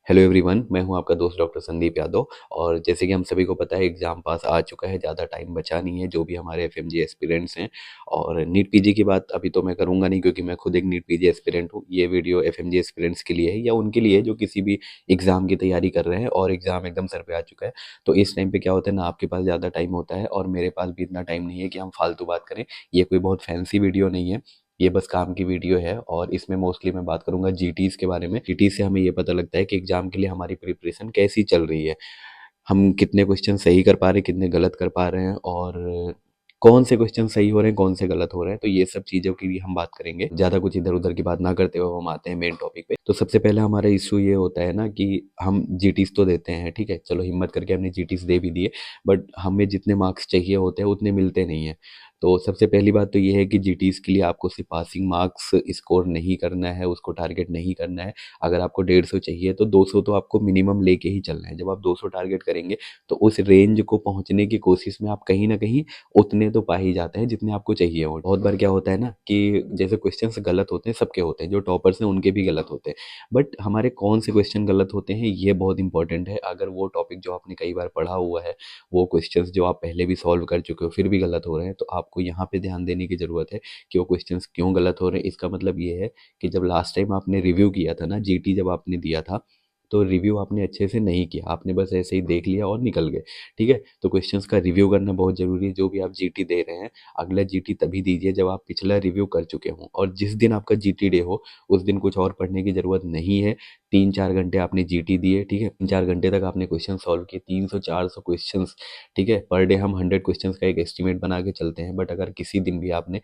Hello everyone, मैं हूं आपका दोस्त डॉक्टर संदीप यादव। और जैसे कि हम सभी को पता है, एग्ज़ाम पास आ चुका है, ज़्यादा टाइम बचा नहीं है। जो भी हमारे एफएमजी एस्पिरेंट्स हैं, और नीट पीजी की बात अभी तो मैं करूंगा नहीं, क्योंकि मैं खुद एक नीट पीजी एस्पिरेंट हूं। ये वीडियो एफएमजी एस्पिरेंट्स के लिए है, या उनके लिए जो किसी भी एग्ज़ाम की तैयारी कर रहे हैं और एग्ज़ाम एकदम सर पे आ चुका है। तो इस टाइम पे क्या होता है ना, आपके पास ज़्यादा टाइम होता है और मेरे पास भी इतना टाइम नहीं है कि हम फालतू बात करें। ये कोई बहुत फैंसी वीडियो नहीं है, ये बस काम की वीडियो है। और इसमें मोस्टली मैं बात करूंगा जीटीज के बारे में। जीटीज से हमें ये पता लगता है कि एग्जाम के लिए हमारी प्रिपरेशन कैसी चल रही है, हम कितने क्वेश्चन सही कर पा रहे हैं, कितने गलत कर पा रहे हैं, और कौन से क्वेश्चन सही हो रहे हैं, कौन से गलत हो रहे हैं। तो ये सब चीज़ों की भी हम बात करेंगे। ज़्यादा कुछ इधर उधर की बात ना करते हुए हम आते हैं मेन टॉपिक पे। तो सबसे पहले हमारा इशू ये होता है ना कि हम जीटीज तो देते हैं, ठीक है, चलो हिम्मत करके हमने जीटीज दे भी दिए, बट हमें जितने मार्क्स चाहिए होते हैं उतने मिलते नहीं हैं। तो सबसे पहली बात तो ये है कि जीटीज के लिए आपको सिर्फ पासिंग मार्क्स स्कोर नहीं करना है, उसको टारगेट नहीं करना है। अगर आपको 150 चाहिए तो 200 तो आपको मिनिमम लेके ही चलना है। जब आप 200 टारगेट करेंगे तो उस रेंज को पहुंचने की कोशिश में आप कहीं ना कहीं उतने तो पा ही जाते हैं जितने आपको चाहिए हो। बहुत बार क्या होता है ना कि जैसे क्वेश्चंस गलत होते हैं, सबके होते हैं, जो टॉपर्स हैं उनके भी गलत होते हैं, बट हमारे कौन से क्वेश्चन गलत होते हैं ये बहुत इंपॉर्टेंट है। अगर वो टॉपिक जो आपने कई बार पढ़ा हुआ है, वो क्वेश्चंस जो आप पहले भी सॉल्व कर चुके हो, फिर भी गलत हो रहे हैं, तो आपको यहाँ पे ध्यान देने की ज़रूरत है कि वो क्वेश्चंस क्यों गलत हो रहे हैं। इसका मतलब ये है कि जब लास्ट टाइम आपने रिव्यू किया था ना, जीटी जब आपने दिया था, तो रिव्यू आपने अच्छे से नहीं किया, आपने बस ऐसे ही देख लिया और निकल गए। ठीक है, तो क्वेश्चंस का रिव्यू करना बहुत ज़रूरी है। जो भी आप जीटी दे रहे हैं, अगला जीटी तभी दीजिए जब आप पिछला रिव्यू कर चुके हों। और जिस दिन आपका जीटी डे हो, उस दिन कुछ और पढ़ने की ज़रूरत नहीं है। 3-4 घंटे आपने जीटी दिए, ठीक है, 3-4 घंटे तक आपने क्वेश्चन सॉल्व किए, 300-400 क्वेश्चंस, ठीक है। पर डे हम 100 क्वेश्चंस का एक एस्टिमेट बना के चलते हैं, बट अगर किसी दिन भी आपने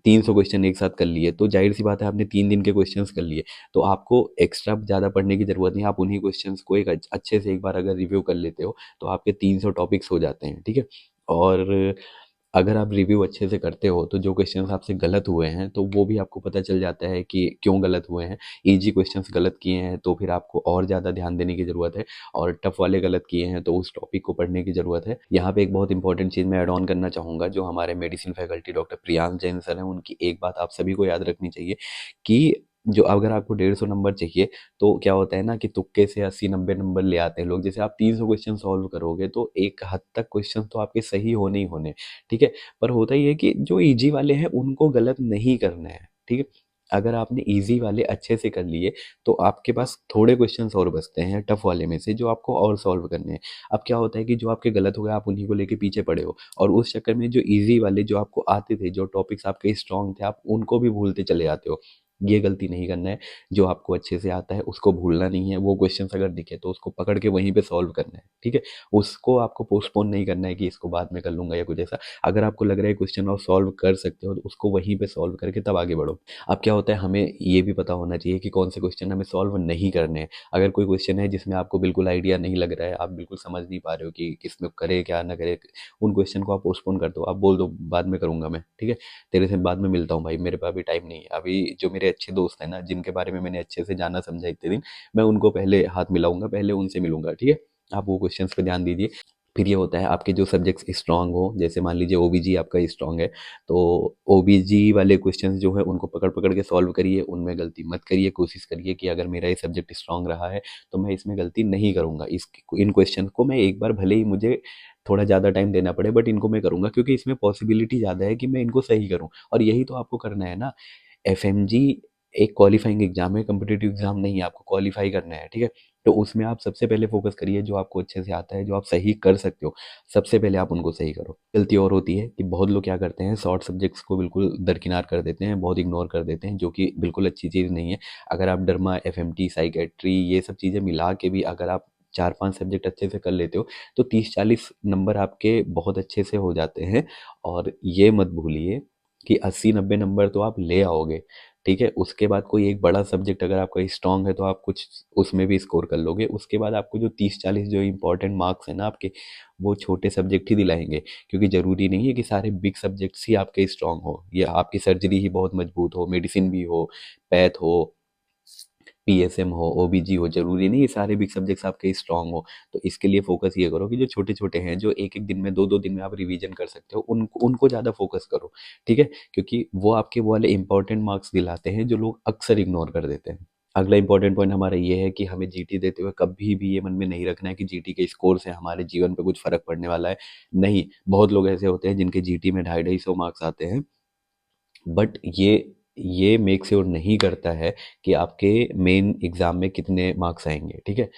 300 क्वेश्चन एक साथ कर लिए, तो जाहिर सी बात है आपने 3 दिन के क्वेश्चंस कर लिए, तो आपको एक्स्ट्रा ज़्यादा पढ़ने की ज़रूरत नहीं है। आप उन्हीं क्वेश्चंस को एक अच्छे से एक बार अगर रिव्यू कर लेते हो, तो आपके 300 टॉपिक्स हो जाते हैं, ठीक है। और अगर आप रिव्यू अच्छे से करते हो, तो जो क्वेश्चंस आपसे गलत हुए हैं, तो वो भी आपको पता चल जाता है कि क्यों गलत हुए हैं। ईजी क्वेश्चंस गलत किए हैं तो फिर आपको और ज़्यादा ध्यान देने की ज़रूरत है, और टफ वाले गलत किए हैं तो उस टॉपिक को पढ़ने की ज़रूरत है। यहाँ पे एक बहुत इंपॉर्टेंट चीज़ मैं ऐड ऑन करना चाहूँगा। जो हमारे medicine faculty doctor Priyansh Jain sir हैं, उनकी एक बात आप सभी को याद रखनी चाहिए कि जो अगर आपको 150 नंबर चाहिए, तो क्या होता है ना कि तुक्के से 80-90 नंबर ले आते हैं लोग। जैसे आप 300 क्वेश्चन सॉल्व करोगे तो एक हद तक क्वेश्चन तो आपके सही होने ही होने, ठीक है। पर होता ये है कि जो ईजी वाले हैं उनको गलत नहीं करना है, ठीक है। अगर आपने ईजी वाले अच्छे से कर लिए, तो आपके पास थोड़े क्वेश्चंस और बचते हैं टफ वाले में से, जो आपको और सॉल्व करने हैं। अब क्या होता है कि जो आपके गलत हो गए, आप उन्हीं को लेके पीछे पड़े हो, और उस चक्कर में जो ईजी वाले जो आपको आते थे, जो टॉपिक्स आपके स्ट्रांग थे, आप उनको भी भूलते चले जाते हो। ये गलती नहीं करना है। जो आपको अच्छे से आता है उसको भूलना नहीं है। वो क्वेश्चंस अगर दिखे तो उसको पकड़ के वहीं पे सॉल्व करना है, ठीक है। उसको आपको पोस्टपोन नहीं करना है कि इसको बाद में कर लूंगा या कुछ ऐसा। अगर आपको लग रहा है क्वेश्चन आप सॉल्व कर सकते हो, तो उसको वहीं पे सॉल्व करके तब आगे बढ़ो। अब क्या होता है, हमें ये भी पता होना चाहिए कि कौन से क्वेश्चन हमें सॉल्व नहीं करने हैं। अगर कोई क्वेश्चन है जिसमें आपको बिल्कुल आइडिया नहीं लग रहा है, आप बिल्कुल समझ नहीं पा रहे हो कि इसमें करे क्या ना करे, उन क्वेश्चन को आप पोस्टपोन कर दो। आप बोल दो बाद में करूंगा मैं, ठीक है, तेरे से बाद में मिलता हूँ भाई, मेरे पास अभी टाइम नहीं है। अभी जो मेरे अच्छे दोस्त हैं ना, जिनके बारे में मैंने अच्छे से जाना समझा इतने दिन, मैं उनको पहले हाथ मिलाऊंगा, पहले उनसे मिलूंगा, ठीक है। आप वो क्वेश्चंस पे ध्यान दीजिए। फिर ये होता है, आपके जो सब्जेक्ट्स स्ट्रांग हो, जैसे मान लीजिए ओबीजी आपका स्ट्रांग है, तो ओबीजी वाले क्वेश्चंस जो है उनको पकड़ पकड़ के सॉल्व करिए, उनमें गलती मत करिए। कोशिश करिए कि अगर मेरा ये सब्जेक्ट स्ट्रांग रहा है तो मैं इसमें गलती नहीं करूँगा। इन क्वेश्चन को मैं एक बार, भले ही मुझे थोड़ा ज़्यादा टाइम देना पड़े, बट इनको मैं करूँगा, क्योंकि इसमें पॉसिबिलिटी ज़्यादा है कि मैं इनको सही करूँ। और यही तो आपको करना है ना। एफएमजी एक क्वालिफाइंग एग्जाम है, कम्पिटिटिव एग्जाम नहीं है, आपको क्वालिफाई करना है, ठीक है। तो उसमें आप सबसे पहले फोकस करिए जो आपको अच्छे से आता है, जो आप सही कर सकते हो, सबसे पहले आप उनको सही करो। गलती और होती है कि बहुत लोग क्या करते हैं, शॉर्ट सब्जेक्ट्स को बिल्कुल दरकिनार कर देते हैं, बहुत इग्नोर कर देते हैं, जो कि बिल्कुल अच्छी चीज़ नहीं है। अगर आप डर्मा, एफएमटी, साइकेट्री, ये सब चीज़ें मिला के भी अगर आप 4-5 सब्जेक्ट अच्छे से कर लेते हो, तो 30-40 नंबर आपके बहुत अच्छे से हो जाते हैं। और ये मत भूलिए कि 80-90 नंबर तो आप ले आओगे, ठीक है। उसके बाद कोई एक बड़ा सब्जेक्ट अगर आपका स्ट्रांग है, तो आप कुछ उसमें भी स्कोर कर लोगे। उसके बाद आपको जो 30-40 जो इंपॉर्टेंट मार्क्स हैं ना आपके, वो छोटे सब्जेक्ट ही दिलाएंगे। क्योंकि ज़रूरी नहीं है कि सारे बिग सब्जेक्ट्स ही आपके स्ट्रांग हो, या आपकी सर्जरी ही बहुत मजबूत हो, मेडिसिन भी हो, पैथ हो, पीएसएम हो, ओबीजी हो, ज़रूरी नहीं ये सारे बिग सब्जेक्ट्स आपके स्ट्रांग हो। तो इसके लिए फोकस ये करो कि जो छोटे-छोटे हैं, जो एक-एक दिन में, 2-2 दिन में आप रिवीजन कर सकते हो, उनको उनको ज़्यादा फोकस करो, ठीक है? क्योंकि वो आपके वो वाले इंपॉर्टेंट मार्क्स दिलाते हैं जो लोग अक्सर इग्नोर कर देते हैं। अगला इंपॉर्टेंट पॉइंट हमारा ये है कि हमें जीटी देते हुए कभी भी ये मन में नहीं रखना है कि जीटी के स्कोर से हमारे जीवन पे कुछ फ़र्क पड़ने वाला है। नहीं, बहुत लोग ऐसे होते हैं जिनके जीटी में 250-250 मार्क्स आते हैं, बट ये मेक श्योर नहीं करता है कि आपके मेन एग्ज़ाम में कितने मार्क्स आएँगे, ठीक है?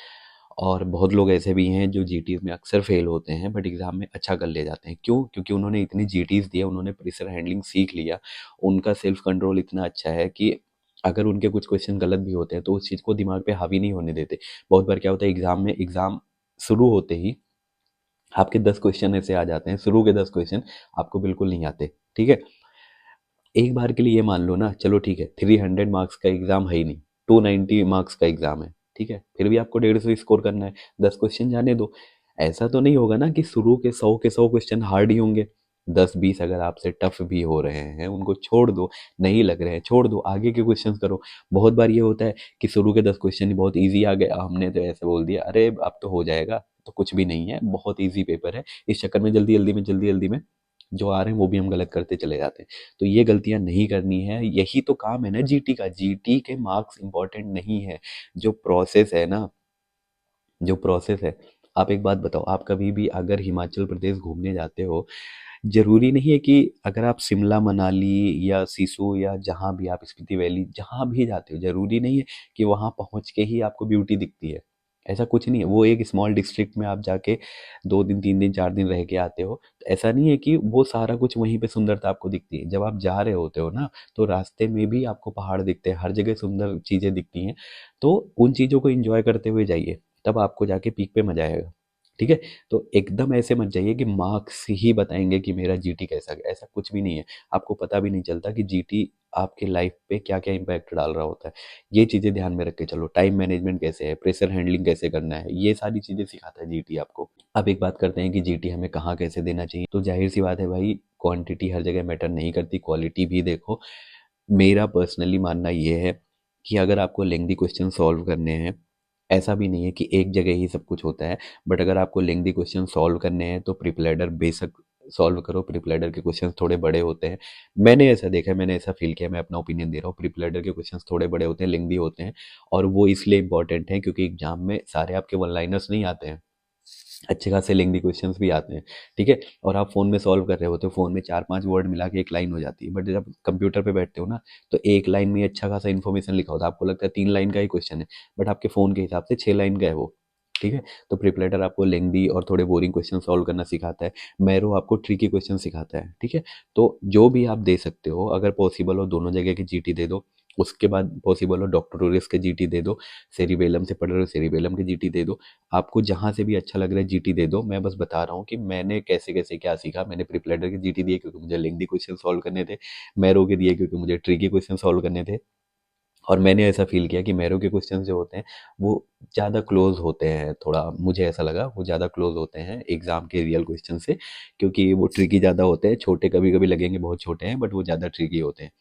और बहुत लोग ऐसे भी हैं जो जीटीज़ में अक्सर फेल होते हैं बट एग्ज़ाम में अच्छा कर ले जाते हैं। क्यों? क्योंकि उन्होंने इतनी जीटीज़ दी है, उन्होंने प्रेशर हैंडलिंग सीख लिया, उनका सेल्फ कंट्रोल इतना अच्छा है कि अगर उनके कुछ क्वेश्चन गलत भी होते हैं तो उस चीज़ को दिमाग पे हावी नहीं होने देते। बहुत बार क्या होता है एग्ज़ाम शुरू होते ही आपके 10 क्वेश्चन ऐसे आ जाते हैं, शुरू के 10 क्वेश्चन आपको बिल्कुल नहीं आते, ठीक है? एक बार के लिए ये मान लो ना, चलो ठीक है 300 मार्क्स का एग्जाम है ही नहीं, 290 मार्क्स का एग्जाम है, ठीक है, फिर भी आपको 150 स्कोर करना है, 10 क्वेश्चन जाने दो। ऐसा तो नहीं होगा ना कि शुरू के 100 क्वेश्चन हार्ड ही होंगे। 10-20 अगर आपसे टफ भी हो रहे हैं उनको छोड़ दो, नहीं लग रहे हैं छोड़ दो, आगे के क्वेश्चन करो। बहुत बार ये होता है कि शुरू के 10 क्वेश्चन ही बहुत ईजी आ गए, हमने तो ऐसे बोल दिया अरे अब तो हो जाएगा, तो कुछ भी नहीं है, बहुत ईजी पेपर है। इस चक्कर में जल्दी जल्दी में जो आ रहे हैं वो भी हम गलत करते चले जाते हैं। तो ये गलतियां नहीं करनी है, यही तो काम है ना जीटी का। जीटी के मार्क्स इंपॉर्टेंट नहीं है, जो प्रोसेस है ना, जो प्रोसेस है। आप एक बात बताओ, आप कभी भी अगर हिमाचल प्रदेश घूमने जाते हो, जरूरी नहीं है कि अगर आप शिमला मनाली या सिसु या जहाँ भी आप स्पीति वैली जहाँ भी जाते हो, जरूरी नहीं है कि वहाँ पहुँच के ही आपको ब्यूटी दिखती है। ऐसा कुछ नहीं है, वो एक स्मॉल डिस्ट्रिक्ट में आप जाके 2 दिन 3 दिन 4 दिन रह के आते हो, तो ऐसा नहीं है कि वो सारा कुछ वहीं पे सुंदरता आपको दिखती है। जब आप जा रहे होते हो ना, तो रास्ते में भी आपको पहाड़ दिखते हैं, हर जगह सुंदर चीज़ें दिखती हैं। तो उन चीज़ों को एंजॉय करते हुए जाइए, तब आपको जाके पीक पे मजा आएगा, ठीक है? तो एकदम ऐसे मत जाइए कि मार्क्स ही बताएंगे कि मेरा जीटी कैसा गया, ऐसा कुछ भी नहीं है। आपको पता भी नहीं चलता कि जीटी आपके लाइफ पे क्या क्या इम्पैक्ट डाल रहा होता है। ये चीज़ें ध्यान में रख के चलो, टाइम मैनेजमेंट कैसे है, प्रेशर हैंडलिंग कैसे करना है, ये सारी चीज़ें सिखाता है जीटी आपको। अब एक बात करते हैं कि जीटी हमें कहाँ कैसे देना चाहिए। तो जाहिर सी बात है भाई, क्वांटिटी हर जगह मैटर नहीं करती, क्वालिटी भी देखो। मेरा पर्सनली मानना ये है कि अगर आपको लेंथी क्वेश्चन सॉल्व करने हैं, ऐसा भी नहीं है कि एक जगह ही सब कुछ होता है, बट अगर आपको लेंथी क्वेश्चन सॉल्व करने हैं तो प्रिपलेडर बेशक सॉल्व करो। प्रिपलेडर के क्वेश्चंस थोड़े बड़े होते हैं, मैंने ऐसा देखा है, मैंने ऐसा फील किया, मैं अपना ओपिनियन दे रहा हूँ। प्रिपलेडर के क्वेश्चंस थोड़े बड़े होते हैं, लेंथी होते हैं, और वो इसलिए इंपॉर्टेंट हैं क्योंकि एग्जाम में सारे आपके वन लाइनर्स नहीं आते हैं, अच्छे खासे लेंथी क्वेश्चंस भी आते हैं, ठीक है? और आप फ़ोन में सॉल्व कर रहे होते हो, फ़ोन में 4-5 वर्ड मिला के एक लाइन हो जाती है, बट जब कंप्यूटर पे बैठते हो ना, तो एक लाइन में अच्छा खासा इन्फॉर्मेशन लिखा होता है, आपको लगता है 3 लाइन का ही क्वेश्चन है, बट आपके फ़ोन के हिसाब से 6 लाइन का है वो, ठीक है? तो प्रिपलेटर आपको लेंथी और थोड़े बोरिंग क्वेश्चन सॉल्व करना सिखाता है, मैरो आपको ट्रिकी क्वेश्चन सिखाता है, ठीक है? तो जो भी आप दे सकते हो, अगर पॉसिबल हो दोनों जगह की जीटी दे दो, उसके बाद पॉसिबल हो डॉक्टोरियस के जीटी दे दो, सेरिबेलम से पढ़ रहे हो सेरिबेलम के जीटी दे दो। आपको जहाँ से भी अच्छा लग रहा है जीटी दे दो। मैं बस बता रहा हूँ कि मैंने कैसे-कैसे क्या सीखा। मैंने प्रीप्लेडर के जीटी दिए क्योंकि मुझे लेंथी क्वेश्चन सॉल्व करने थे। मैरो के दिए क्योंकि मुझे ट्रिकी क्वेश्चन सॉल्व करने थे। और मैंने ऐसा फ़ील किया कि मैरो के क्वेश्चंस जो होते हैं, वो ज़्यादा क्लोज़ होते हैं, थोड़ा मुझे ऐसा लगा वो ज़्यादा क्लोज़ होते हैं एग्ज़ाम के रियल क्वेश्चन से, क्योंकि वो ट्रिकी ज़्यादा होते हैं। छोटे कभी-कभी लगेंगे बहुत छोटे हैं, बट वो ज़्यादा ट्रिकी होते हैं।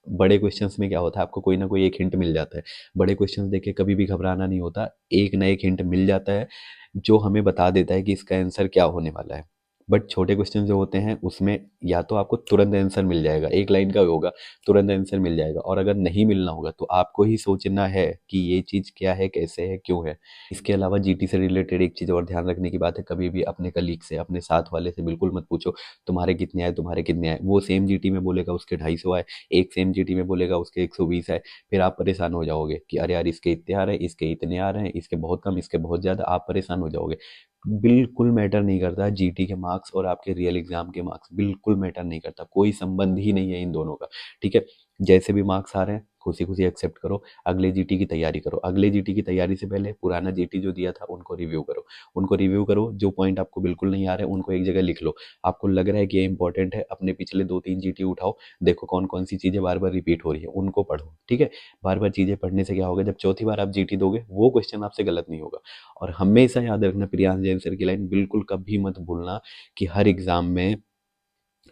बड़े क्वेश्चंस में क्या होता है, आपको कोई ना कोई एक हिंट मिल जाता है। बड़े क्वेश्चंस देख के कभी भी घबराना नहीं होता, एक ना एक हिंट मिल जाता है, जो हमें बता देता है कि इसका आंसर क्या होने वाला है। बट छोटे क्वेश्चन जो होते हैं उसमें या तो आपको तुरंत आंसर मिल जाएगा, एक लाइन का होगा, तुरंत आंसर मिल जाएगा, और अगर नहीं मिलना होगा तो आपको ही सोचना है कि ये चीज़ क्या है, कैसे है, क्यों है। इसके अलावा जीटी से रिलेटेड एक चीज़ और ध्यान रखने की बात है, कभी भी अपने कलीग से, अपने साथ वाले से बिल्कुल मत पूछो तुम्हारे कितने आए, तुम्हारे कितने आए। वो सेम जीटी में बोलेगा उसके 250 आए, एक सेम जीटी में बोलेगा उसके 120 आए। फिर आप परेशान हो जाओगे कि अरे यार इसके इतने आ रहे हैं, इसके इतने आ रहे हैं, इसके बहुत कम, इसके बहुत ज़्यादा, आप परेशान हो जाओगे। बिल्कुल मैटर नहीं करता जीटी के मार्क्स और आपके रियल एग्जाम के मार्क्स, बिल्कुल मैटर नहीं करता, कोई संबंध ही नहीं है इन दोनों का, ठीक है? जैसे भी मार्क्स आ रहे हैं खुशी खुशी एक्सेप्ट करो, अगले जीटी की तैयारी करो। अगले जीटी की तैयारी से पहले पुराना जीटी जो दिया था उनको रिव्यू करो, उनको रिव्यू करो। जो पॉइंट आपको बिल्कुल नहीं आ रहे उनको एक जगह लिख लो। आपको लग रहा है कि ये इंपॉर्टेंट है, अपने पिछले 2-3 जीटी उठाओ, देखो कौन कौन सी चीज़ें बार बार रिपीट हो रही है, उनको पढ़ो, ठीक है? बार बार चीज़ें पढ़ने से क्या होगा, जब चौथी बार आप जीटी दोगे वो क्वेश्चन आपसे गलत नहीं होगा। और हमेशा याद रखना प्रियांश जैन सर की लाइन, बिल्कुल कभी मत भूलना कि हर एग्जाम में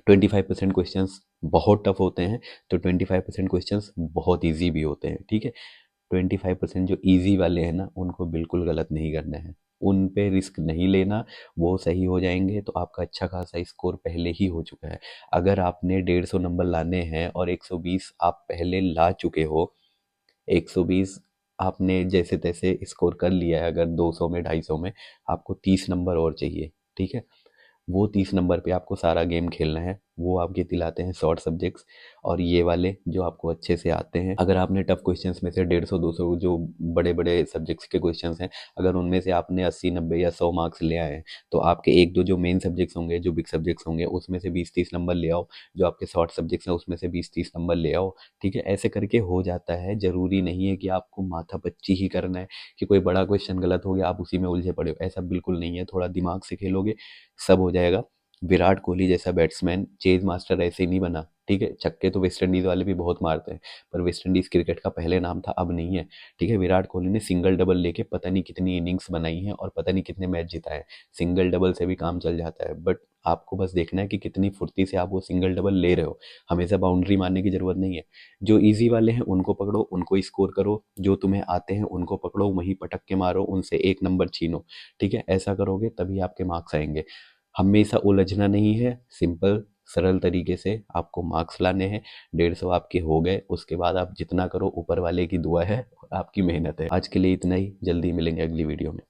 25% क्वेश्चंस बहुत टफ होते हैं, तो 25% क्वेश्चंस बहुत इजी भी होते हैं, ठीक है? 25% जो इजी वाले हैं ना, उनको बिल्कुल गलत नहीं करना है, उन पे रिस्क नहीं लेना। वो सही हो जाएंगे तो आपका अच्छा खासा स्कोर पहले ही हो चुका है। अगर आपने 150 नंबर लाने हैं और 120 आप पहले ला चुके हो, 120 आपने जैसे तैसे स्कोर कर लिया है, अगर 200 में 250 में, आपको 30 नंबर और चाहिए, ठीक है। वो 30 नंबर पे आपको सारा गेम खेलना है। वो आपके दिलाते हैं शॉर्ट सब्जेक्ट्स, और ये वाले जो आपको अच्छे से आते हैं। अगर आपने टफ क्वेश्चंस में से 150 200 जो बड़े बड़े सब्जेक्ट्स के क्वेश्चंस हैं, अगर उनमें से आपने 80 90 या 100 मार्क्स ले आए हैं, तो आपके एक दो जो मेन सब्जेक्ट्स होंगे, जो बिग सब्जेक्ट्स होंगे, उसमें से 20 30 नंबर ले आओ। जो आपके शॉर्ट सब्जेक्ट्स हैं उसमें से 20 30 नंबर ले आओ। ठीक है, ऐसे करके हो जाता है। ज़रूरी नहीं है कि आपको माथापच्ची ही करना है, कि कोई बड़ा क्वेश्चन गलत हो गया आप उसी में उलझे पड़े हो। ऐसा बिल्कुल नहीं है, थोड़ा दिमाग से खेलोगे सब हो जाएगा। विराट कोहली जैसा बैट्समैन चेज मास्टर ऐसे नहीं बना, ठीक है। छक्के तो वेस्ट इंडीज वाले भी बहुत मारते हैं, पर वेस्ट इंडीज क्रिकेट का पहले नाम था, अब नहीं है, ठीक है। विराट कोहली ने सिंगल डबल लेके पता नहीं कितनी इनिंग्स बनाई हैं और पता नहीं कितने मैच जिताए। सिंगल डबल से भी काम चल जाता है, बट आपको बस देखना है कि कितनी फुर्ती से आप वो सिंगल डबल ले रहे हो। हमेशा बाउंड्री मारने की जरूरत नहीं है। जो इजी वाले हैं उनको पकड़ो, उनको स्कोर करो। जो तुम्हें आते हैं उनको पकड़ो, वहीं पटक के मारो, उनसे एक नंबर छीनो। ठीक है, ऐसा करोगे तभी आपके मार्क्स आएंगे। हमेशा उलझना नहीं है, सिंपल सरल तरीके से आपको मार्क्स लाने हैं। 150 आपके हो गए, उसके बाद आप जितना करो ऊपर वाले की दुआ है और आपकी मेहनत है। आज के लिए इतना ही, जल्दी मिलेंगे अगली वीडियो में।